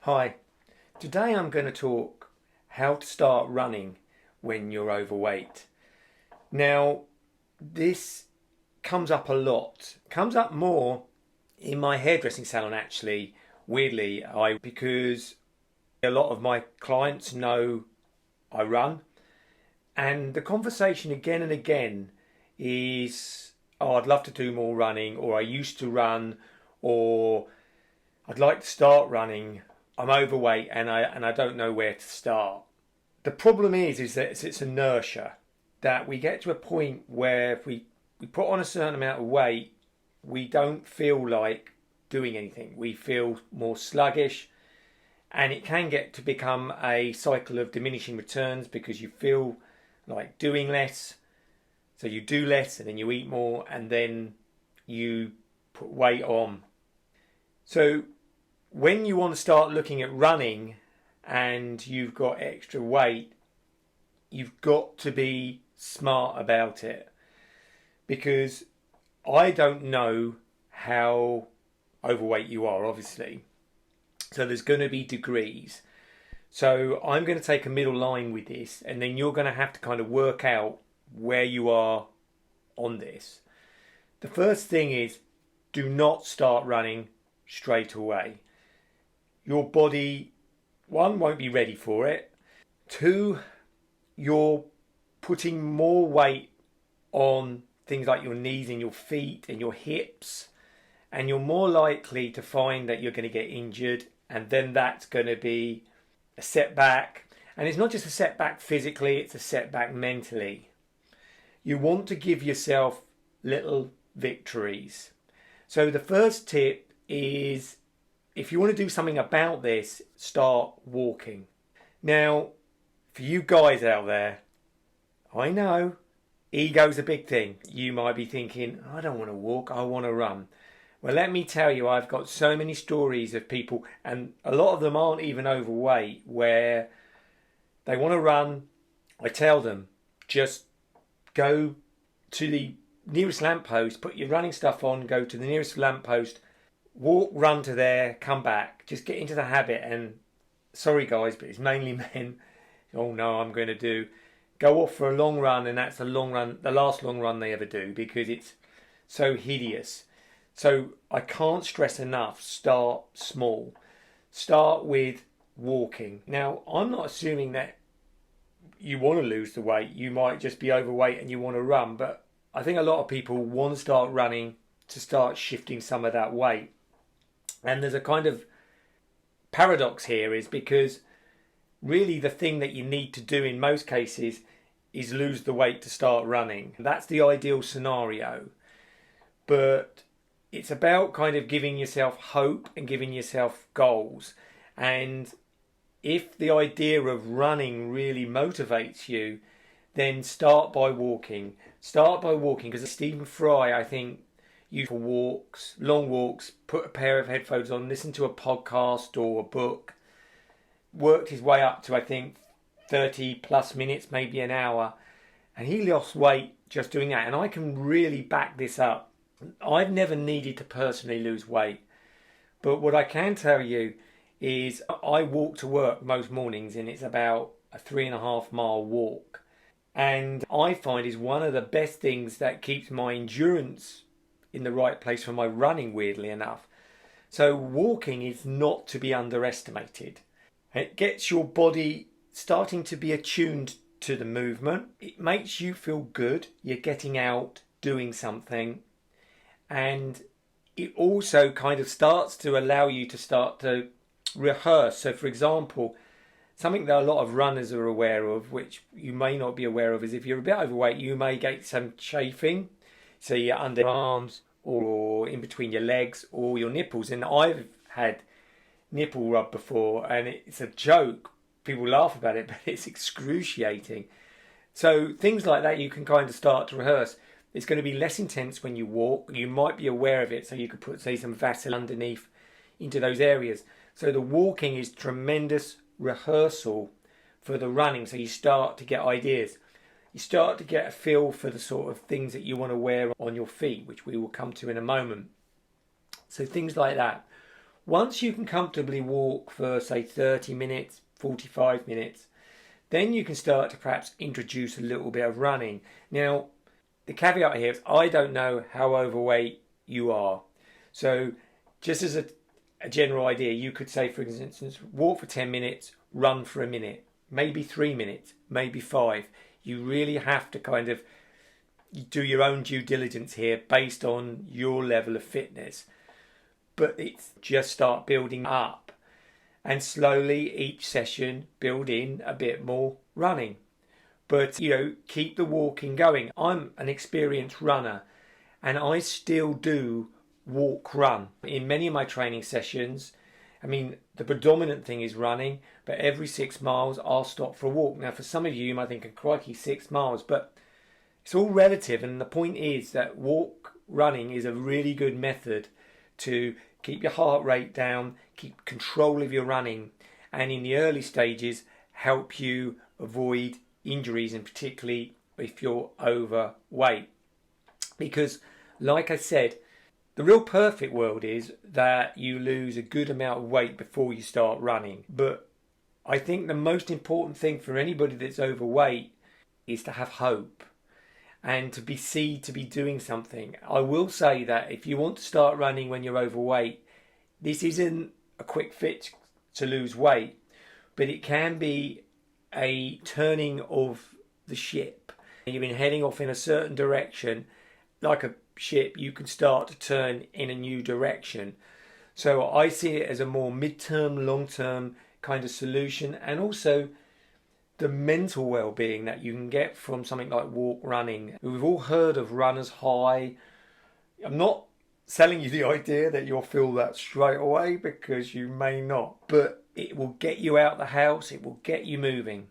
Hi, today I'm going to talk how to start running when you're overweight. Now, this comes up a lot. Comes up more in my hairdressing salon actually, weirdly, because a lot of my clients know I run, and the conversation again and again is, oh, I'd love to do more running, or I used to run, or I'd like to start running. I'm overweight and I don't know where to start. The problem is that it's inertia, that we get to a point where if we put on a certain amount of weight, we don't feel like doing anything. We feel more sluggish, and it can get to become a cycle of diminishing returns because you feel like doing less. So you do less and then you eat more and then you put weight on. So when you want to start looking at running and you've got extra weight, you've got to be smart about it, because I don't know how overweight you are, obviously. So there's going to be degrees. So I'm going to take a middle line with this, and then you're going to have to kind of work out where you are on this. The first thing is, do not start running straight away. Your body, one, won't be ready for it. Two, you're putting more weight on things like your knees and your feet and your hips, and you're more likely to find that you're going to get injured, and then that's going to be a setback. And it's not just a setback physically, it's a setback mentally. You want to give yourself little victories. So the first tip is, if you want to do something about this, start walking. Now, for you guys out there, I know ego's a big thing. You might be thinking, I don't want to walk, I want to run. Well, let me tell you, I've got so many stories of people, and a lot of them aren't even overweight, where they want to run. I tell them, just go to the nearest lamppost, put your running stuff on, go to the nearest lamppost, walk, run to there, come back. Just get into the habit. And sorry guys, but it's mainly men. Oh no, I'm going to go off for a long run, and that's the last long run they ever do, because it's so hideous. So I can't stress enough, start small. Start with walking. Now, I'm not assuming that you want to lose the weight. You might just be overweight and you want to run, but I think a lot of people want to start running to start shifting some of that weight. And there's a kind of paradox here, is because really the thing that you need to do in most cases is lose the weight to start running. That's the ideal scenario. But it's about kind of giving yourself hope and giving yourself goals. And if the idea of running really motivates you, then start by walking. Start by walking, because Stephen Fry, I think, used for walks, long walks, put a pair of headphones on, listen to a podcast or a book, worked his way up to, I think, 30 plus minutes, maybe an hour, and he lost weight just doing that. And I can really back this up. I've never needed to personally lose weight, but what I can tell you is I walk to work most mornings, and it's about a 3.5 mile walk, and I find is one of the best things that keeps my endurance in the right place for my running, weirdly enough. So walking is not to be underestimated. It gets your body starting to be attuned to the movement. It makes you feel good. You're getting out, doing something. And it also kind of starts to allow you to start to rehearse. So for example, something that a lot of runners are aware of, which you may not be aware of, is if you're a bit overweight, you may get some chafing. So your underarms, or in between your legs, or your nipples. And I've had nipple rub before, and it's a joke. People laugh about it, but it's excruciating. So things like that you can kind of start to rehearse. It's going to be less intense when you walk. You might be aware of it, so you could put, say, some Vaseline underneath into those areas. So the walking is tremendous rehearsal for the running. So you start to get ideas. You start to get a feel for the sort of things that you want to wear on your feet, which we will come to in a moment. So things like that. Once you can comfortably walk for, say, 30 minutes, 45 minutes, then you can start to perhaps introduce a little bit of running. Now, the caveat here is I don't know how overweight you are. So just as a general idea, you could say, for instance, walk for 10 minutes, run for a minute, maybe 3 minutes, maybe 5. You really have to kind of do your own due diligence here based on your level of fitness. But it's just start building up and slowly each session build in a bit more running. But, keep the walking going. I'm an experienced runner and I still do walk run in many of my training sessions. I mean, the predominant thing is running, but every 6 miles I'll stop for a walk. Now, for some of you might think, crikey, 6 miles, but it's all relative. And the point is that walk running is a really good method to keep your heart rate down, keep control of your running, and in the early stages help you avoid injuries, and particularly if you're overweight. Because, like I said, the real perfect world is that you lose a good amount of weight before you start running. But I think the most important thing for anybody that's overweight is to have hope and to be doing something. I will say that if you want to start running when you're overweight, this isn't a quick fix to lose weight, but it can be a turning of the ship. You've been heading off in a certain direction, like a ship, you can start to turn in a new direction. So I see it as a more mid-term, long-term kind of solution, and also the mental well-being that you can get from something like walk running. We've all heard of runner's high. I'm not selling you the idea that you'll feel that straight away, because you may not, but it will get you out the house, it will get you moving.